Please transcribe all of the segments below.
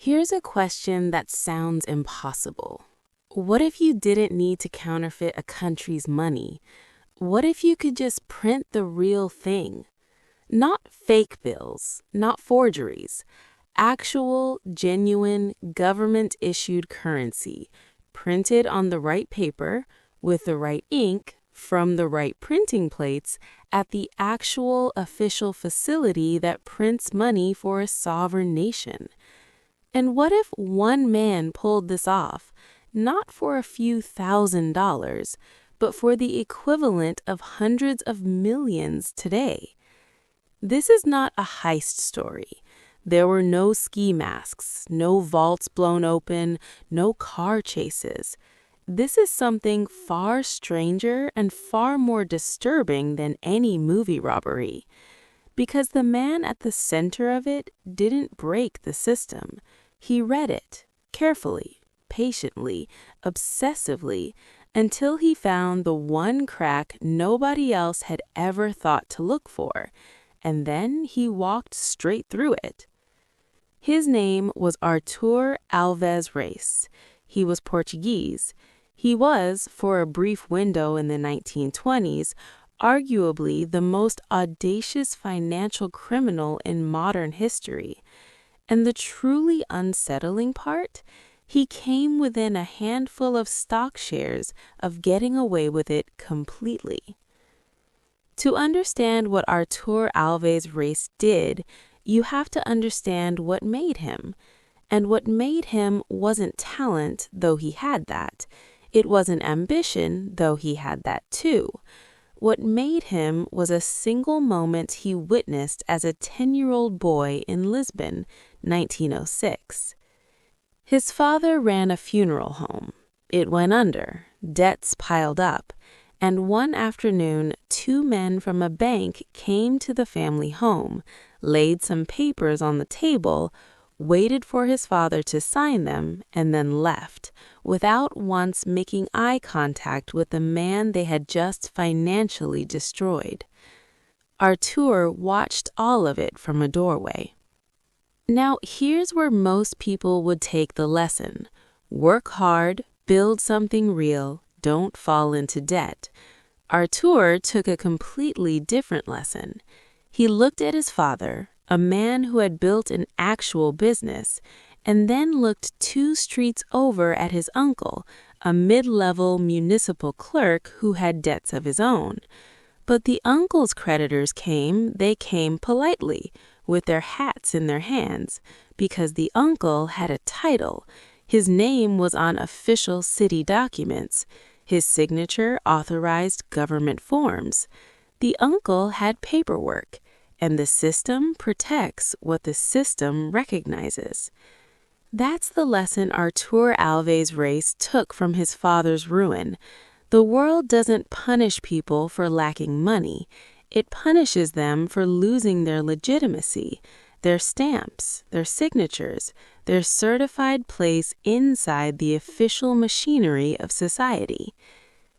Here's a question that sounds impossible. What if you didn't need to counterfeit a country's money? What if you could just print the real thing? Not fake bills, not forgeries. Actual, genuine, government-issued currency, printed on the right paper, with the right ink, from the right printing plates, at the actual official facility that prints money for a sovereign nation. And what if one man pulled this off, not for a few $1,000s, but for the equivalent of hundreds of millions today? This is not a heist story. There were no ski masks, no vaults blown open, no car chases. This is something far stranger and far more disturbing than any movie robbery. Because the man at the center of it didn't break the system. He read it, carefully, patiently, obsessively, until he found the one crack nobody else had ever thought to look for, and then he walked straight through it. His name was Artur Alves Reis. He was Portuguese. He was, for a brief window in the 1920s, arguably the most audacious financial criminal in modern history. And the truly unsettling part? He came within a handful of stock shares of getting away with it completely. To understand what Artur Alves Reis did, you have to understand what made him. And what made him wasn't talent, though he had that. It wasn't ambition, though he had that too. What made him was a single moment he witnessed as a 10-year-old boy in Lisbon, 1906. His father ran a funeral home. It went under, debts piled up, and one afternoon, two men from a bank came to the family home, laid some papers on the table, waited for his father to sign them, and then left, without once making eye contact with the man they had just financially destroyed. Artur watched all of it from a doorway. Now, here's where most people would take the lesson. Work hard, build something real, don't fall into debt. Artur took a completely different lesson. He looked at his father, a man who had built an actual business, and then looked 2 streets over at his uncle, a mid-level municipal clerk who had debts of his own. But the uncle's creditors came politely, with their hats in their hands, because the uncle had a title. His name was on official city documents. His signature authorized government forms. The uncle had paperwork, and the system protects what the system recognizes. That's the lesson Artur Alves Reis took from his father's ruin. The world doesn't punish people for lacking money. It punishes them for losing their legitimacy, their stamps, their signatures, their certified place inside the official machinery of society.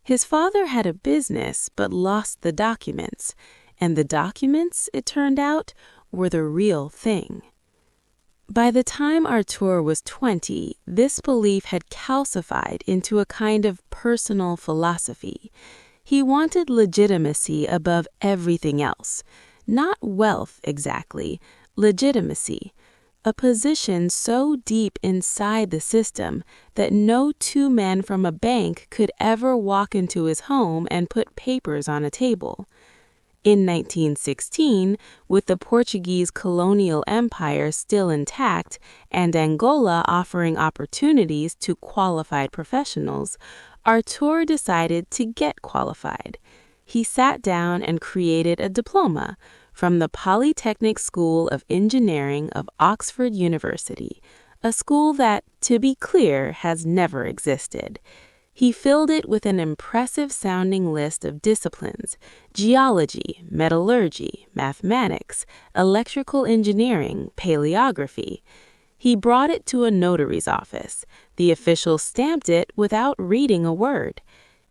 His father had a business but lost the documents, and the documents, it turned out, were the real thing. By the time Artur was 20, this belief had calcified into a kind of personal philosophy. He wanted legitimacy above everything else. Not wealth, exactly, legitimacy. A position so deep inside the system that no 2 men from a bank could ever walk into his home and put papers on a table. In 1916, with the Portuguese colonial empire still intact and Angola offering opportunities to qualified professionals, Artur decided to get qualified. He sat down and created a diploma from the Polytechnic School of Engineering of Oxford University, a school that, to be clear, has never existed. He filled it with an impressive-sounding list of disciplines: geology, metallurgy, mathematics, electrical engineering, paleography. He brought it to a notary's office. The official stamped it without reading a word.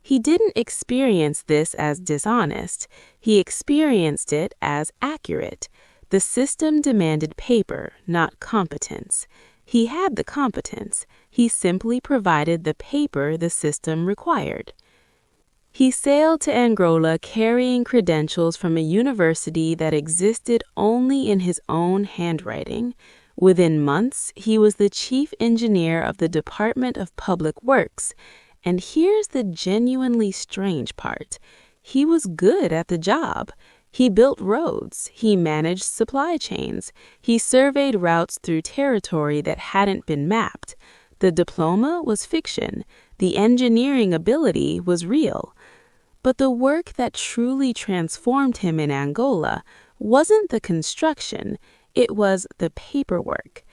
He didn't experience this as dishonest. He experienced it as accurate. The system demanded paper, not competence. He had the competence. He simply provided the paper the system required. He sailed to Angola carrying credentials from a university that existed only in his own handwriting. Within months, he was the chief engineer of the Department of Public Works. And here's the genuinely strange part. He was good at the job. He built roads. He managed supply chains. He surveyed routes through territory that hadn't been mapped. The diploma was fiction. The engineering ability was real. But the work that truly transformed him in Angola wasn't the construction, it was the paperwork.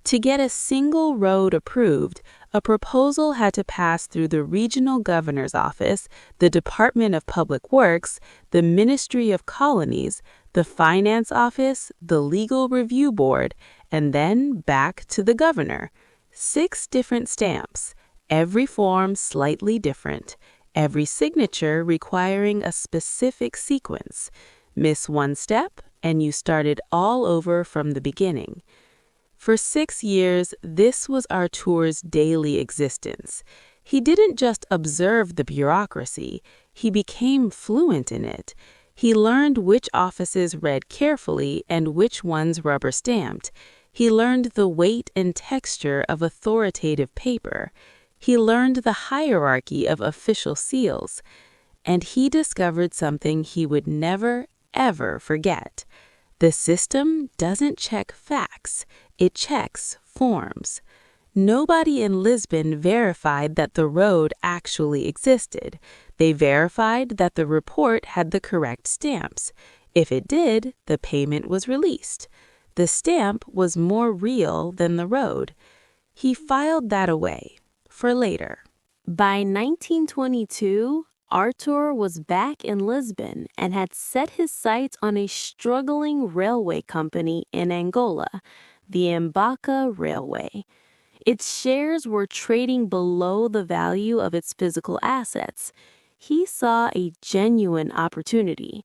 To get a single road approved, a proposal had to pass through the regional governor's office, the Department of Public Works, the Ministry of Colonies, the Finance Office, the Legal Review Board, and then back to the governor. 6 different stamps, every form slightly different. Every signature requiring a specific sequence. Miss one step, and you started all over from the beginning. For 6 years, this was Artur's daily existence. He didn't just observe the bureaucracy, he became fluent in it. He learned which offices read carefully and which ones rubber-stamped. He learned the weight and texture of authoritative paper. He learned the hierarchy of official seals, and he discovered something he would never, ever forget. The system doesn't check facts, it checks forms. Nobody in Lisbon verified that the road actually existed. They verified that the report had the correct stamps. If it did, the payment was released. The stamp was more real than the road. He filed that away. For later. By 1922, Artur was back in Lisbon and had set his sights on a struggling railway company in Angola, the Mbaca Railway. Its shares were trading below the value of its physical assets. He saw a genuine opportunity.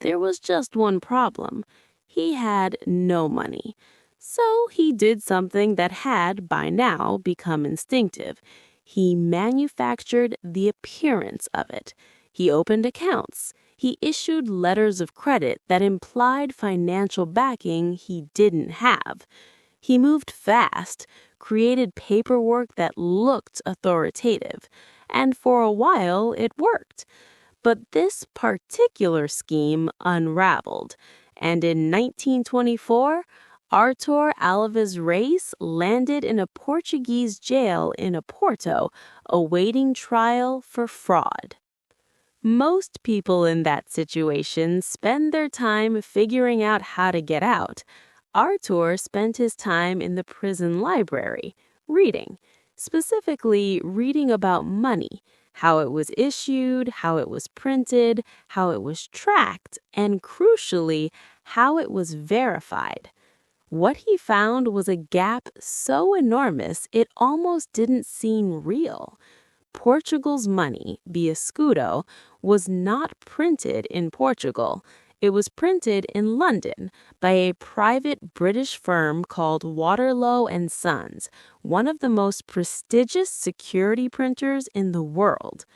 There was just one problem. He had no money. So he did something that had, by now, become instinctive. He manufactured the appearance of it. He opened accounts. He issued letters of credit that implied financial backing he didn't have. He moved fast, created paperwork that looked authoritative, and for a while it worked. But this particular scheme unraveled, and in 1924, Artur Alves Reis landed in a Portuguese jail in Oporto, awaiting trial for fraud. Most people in that situation spend their time figuring out how to get out. Artur spent his time in the prison library, reading, specifically reading about money, how it was issued, how it was printed, how it was tracked, and crucially, how it was verified. What he found was a gap so enormous it almost didn't seem real. Portugal's money, the escudo, was not printed in Portugal. It was printed in London by a private British firm called Waterloo and Sons, one of the most prestigious security printers in the world.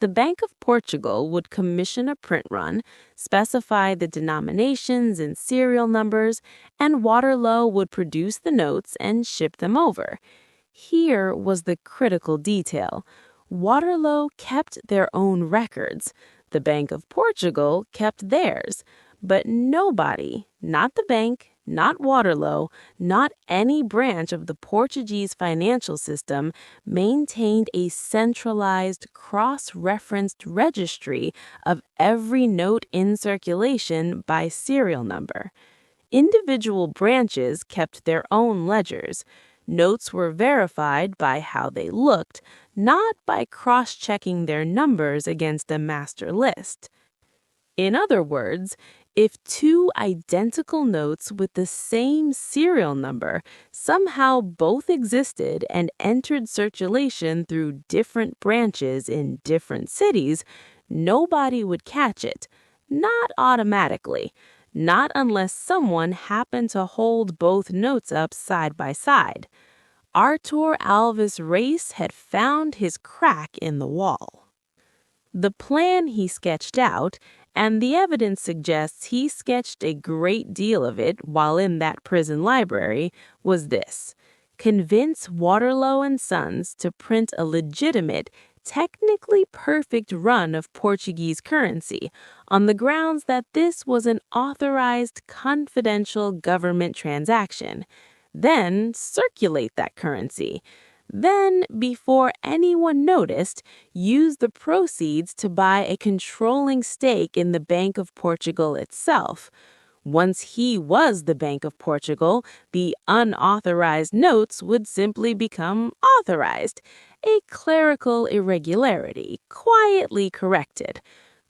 The Bank of Portugal would commission a print run, specify the denominations and serial numbers, and Waterloo would produce the notes and ship them over. Here was the critical detail. Waterloo kept their own records. The Bank of Portugal kept theirs. But nobody, not the bank, not Waterloo, not any branch of the Portuguese financial system, maintained a centralized, cross-referenced registry of every note in circulation by serial number. Individual branches kept their own ledgers. Notes were verified by how they looked, not by cross-checking their numbers against a master list. In other words, if 2 identical notes with the same serial number somehow both existed and entered circulation through different branches in different cities, nobody would catch it. Not automatically. Not unless someone happened to hold both notes up side by side. Artur Alves Reis had found his crack in the wall. The plan he sketched out, and the evidence suggests he sketched a great deal of it while in that prison library, was this: convince Waterloo and Sons to print a legitimate, technically perfect run of Portuguese currency on the grounds that this was an authorized, confidential government transaction. Then circulate that currency. Then, before anyone noticed, use the proceeds to buy a controlling stake in the Bank of Portugal itself. Once he was the Bank of Portugal, the unauthorized notes would simply become authorized, a clerical irregularity, quietly corrected.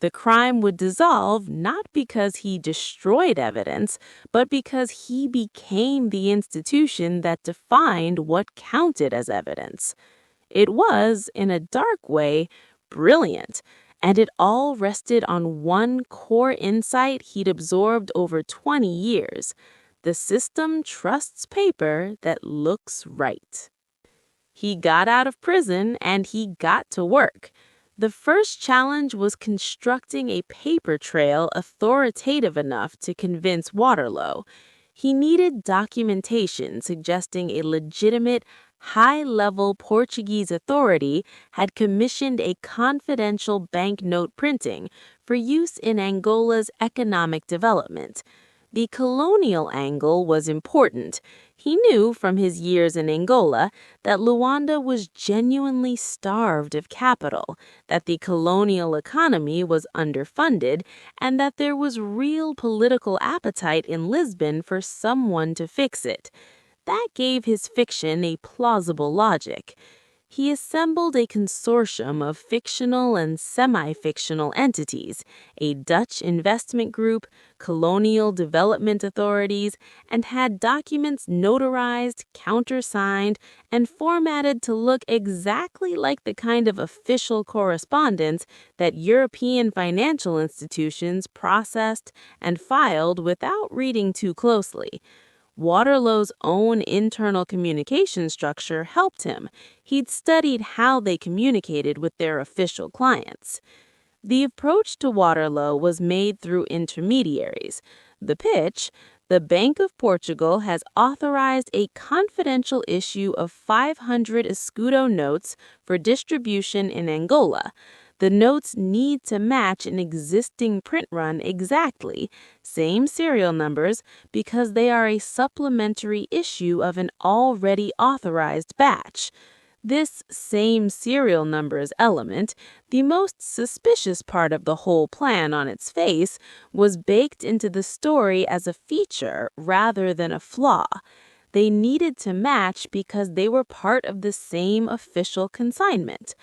The crime would dissolve not because he destroyed evidence, but because he became the institution that defined what counted as evidence. It was, in a dark way, brilliant, and it all rested on one core insight he'd absorbed over 20 years. The system trusts paper that looks right. He got out of prison and he got to work. The first challenge was constructing a paper trail authoritative enough to convince Waterloo. He needed documentation suggesting a legitimate, high-level Portuguese authority had commissioned a confidential banknote printing for use in Angola's economic development. The colonial angle was important. He knew from his years in Angola that Luanda was genuinely starved of capital, that the colonial economy was underfunded, and that there was real political appetite in Lisbon for someone to fix it. That gave his fiction a plausible logic. He assembled a consortium of fictional and semi-fictional entities, a Dutch investment group, colonial development authorities, and had documents notarized, countersigned, and formatted to look exactly like the kind of official correspondence that European financial institutions processed and filed without reading too closely. Waterloo's own internal communication structure helped him. He'd studied how they communicated with their official clients. The approach to Waterloo was made through intermediaries. The pitch: the Bank of Portugal has authorized a confidential issue of 500 escudo notes for distribution in Angola. The notes need to match an existing print run exactly, same serial numbers, because they are a supplementary issue of an already authorized batch. This same serial numbers element, the most suspicious part of the whole plan on its face, was baked into the story as a feature rather than a flaw. They needed to match because they were part of the same official consignment.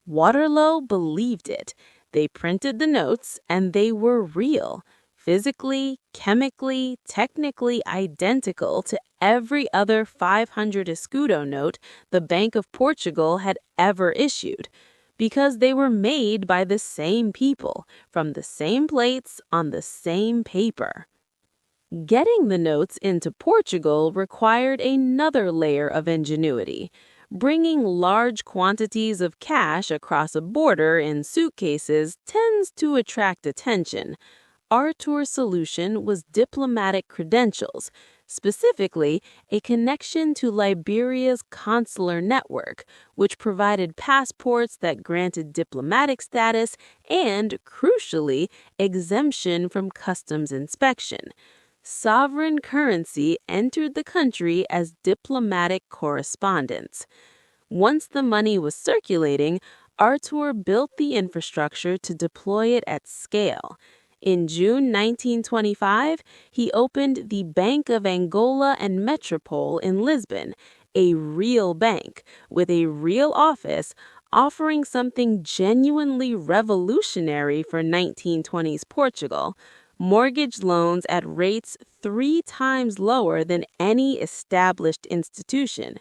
Waterloo believed it. They printed the notes, and they were real, physically, chemically, technically identical to every other 500 escudo note the Bank of Portugal had ever issued, because they were made by the same people, from the same plates, on the same paper. Getting the notes into Portugal required another layer of ingenuity. Bringing large quantities of cash across a border in suitcases tends to attract attention. Artur's solution was diplomatic credentials, specifically a connection to Liberia's consular network, which provided passports that granted diplomatic status and, crucially, exemption from customs inspection. Sovereign currency entered the country as diplomatic correspondence. Once the money was circulating, Artur built the infrastructure to deploy it at scale. In June 1925, he opened the Bank of Angola and Metropole in Lisbon, a real bank with a real office, offering something genuinely revolutionary for 1920s Portugal: mortgage loans at rates 3 times lower than any established institution.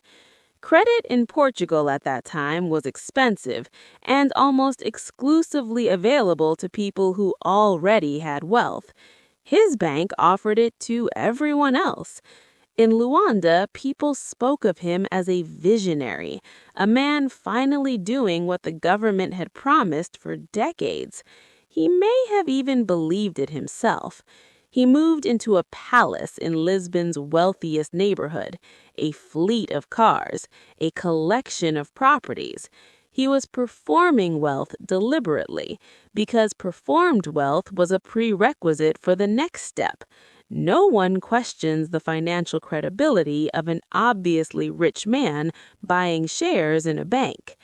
Credit in Portugal at that time was expensive and almost exclusively available to people who already had wealth. His bank offered it to everyone else. In Luanda, people spoke of him as a visionary, a man finally doing what the government had promised for decades. He may have even believed it himself. He moved into a palace in Lisbon's wealthiest neighborhood, a fleet of cars, a collection of properties. He was performing wealth deliberately, because performed wealth was a prerequisite for the next step. No one questions the financial credibility of an obviously rich man buying shares in a bank.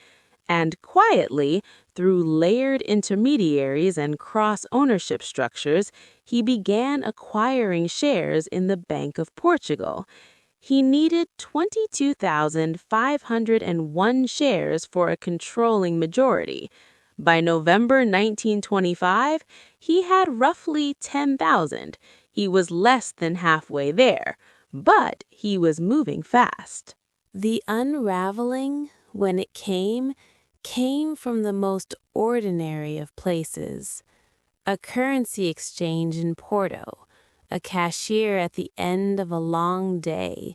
And quietly, through layered intermediaries and cross-ownership structures, he began acquiring shares in the Bank of Portugal. He needed 22,501 shares for a controlling majority. By November 1925, he had roughly 10,000. He was less than halfway there, but he was moving fast. The unraveling, when it came from the most ordinary of places. A currency exchange in Porto, a cashier at the end of a long day,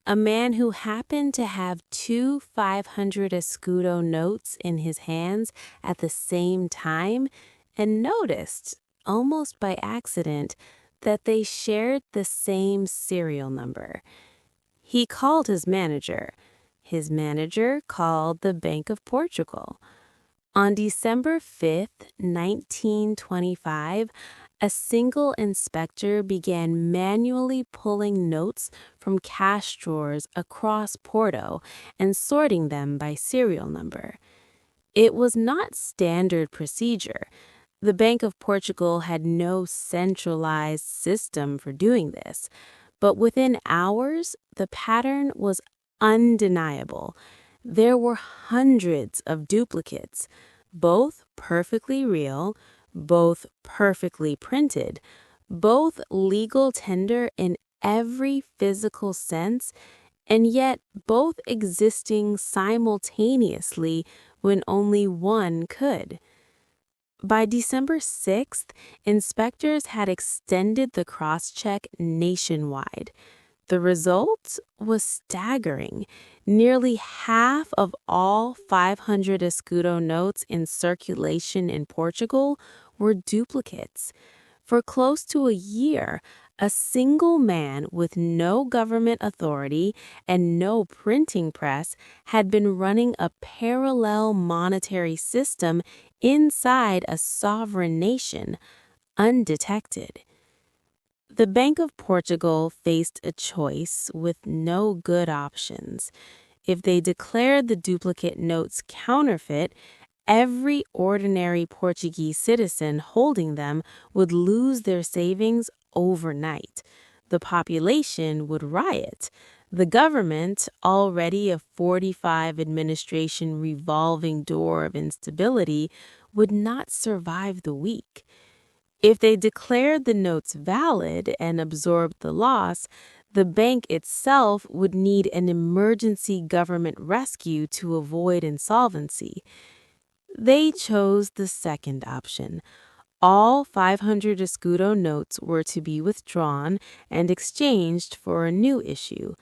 a man who happened to have 2 500 escudo notes in his hands at the same time and noticed, almost by accident, that they shared the same serial number. He called his manager. His manager called the Bank of Portugal. On December 5th, 1925, a single inspector began manually pulling notes from cash drawers across Porto and sorting them by serial number. It was not standard procedure. The Bank of Portugal had no centralized system for doing this, but within hours, the pattern was undeniable. There were hundreds of duplicates, both perfectly real, both perfectly printed, both legal tender in every physical sense, and yet both existing simultaneously when only one could. By December 6th, inspectors had extended the cross-check nationwide. The result was staggering. Nearly half of all 500 escudo notes in circulation in Portugal were duplicates. For close to a year, a single man with no government authority and no printing press had been running a parallel monetary system inside a sovereign nation, undetected. The Bank of Portugal faced a choice with no good options. If they declared the duplicate notes counterfeit, every ordinary Portuguese citizen holding them would lose their savings overnight. The population would riot. The government, already a 45 administration revolving door of instability, would not survive the week. If they declared the notes valid and absorbed the loss, the bank itself would need an emergency government rescue to avoid insolvency. They chose the second option. All 500 escudo notes were to be withdrawn and exchanged for a new issue.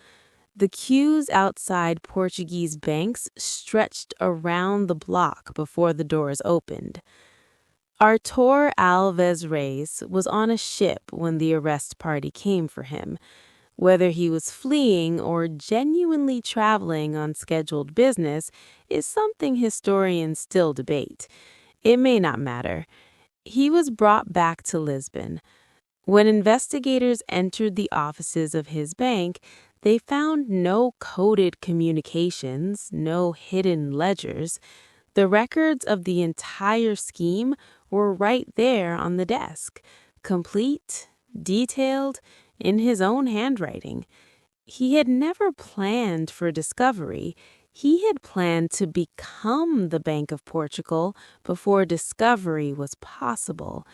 The queues outside Portuguese banks stretched around the block before the doors opened. Artur Alves Reis was on a ship when the arrest party came for him. Whether he was fleeing or genuinely traveling on scheduled business is something historians still debate. It may not matter. He was brought back to Lisbon. When investigators entered the offices of his bank, they found no coded communications, no hidden ledgers. The records of the entire scheme were right there on the desk, complete, detailed, in his own handwriting. He had never planned for discovery. He had planned to become the Bank of Portugal before discovery was possible.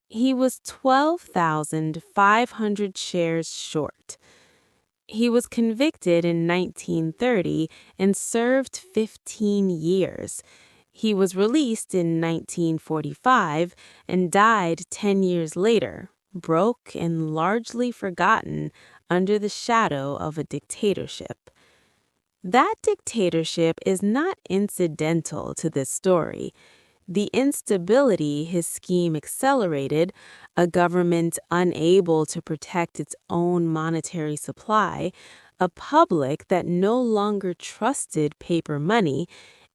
He was 12,500 shares short. He was convicted in 1930 and served 15 years. He was released in 1945 and died 10 years later, broke and largely forgotten, under the shadow of a dictatorship. That dictatorship is not incidental to this story. The instability his scheme accelerated, a government unable to protect its own monetary supply, a public that no longer trusted paper money,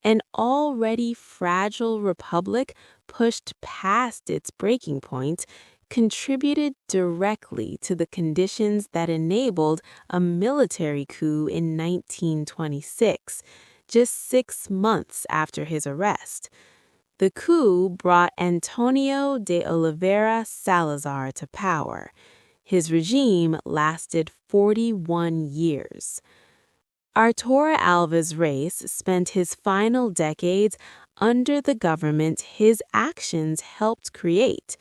an already fragile republic pushed past its breaking point, contributed directly to the conditions that enabled a military coup in 1926, just 6 months after his arrest. The coup brought Antonio de Oliveira Salazar to power. His regime lasted 41 years. Arturo Alves Reis spent his final decades under the government his actions helped create.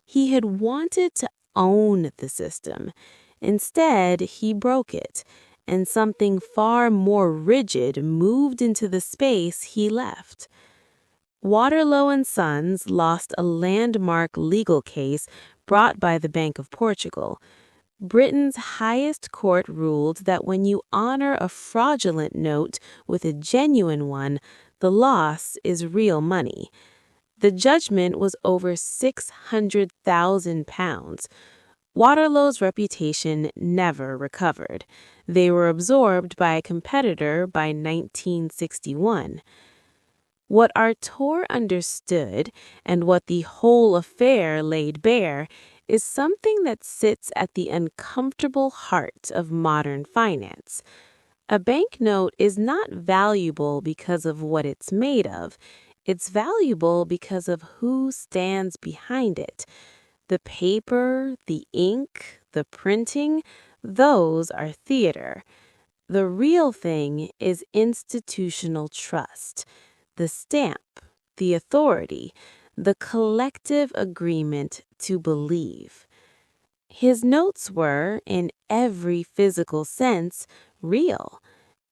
He had wanted to own the system. Instead, he broke it, and something far more rigid moved into the space he left. Waterloo and Sons lost a landmark legal case brought by the Bank of Portugal. Britain's highest court ruled that when you honor a fraudulent note with a genuine one, the loss is real money. The judgment was over £600,000. Waterloo's reputation never recovered. They were absorbed by a competitor by 1961. What Artur understood, and what the whole affair laid bare, is something that sits at the uncomfortable heart of modern finance. A banknote is not valuable because of what it's made of. It's valuable because of who stands behind it. The paper, the ink, the printing, those are theater. The real thing is institutional trust. The stamp, the authority, the collective agreement to believe. His notes were, in every physical sense, real.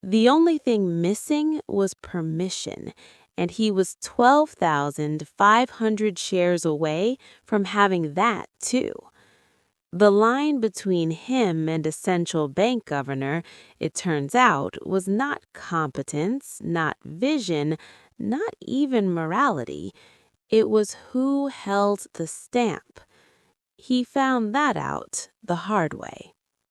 The only thing missing was permission, and he was 12,500 shares away from having that too. The line between him and a central bank governor, it turns out, was not competence, not vision, not even morality. It was who held the stamp. He found that out the hard way.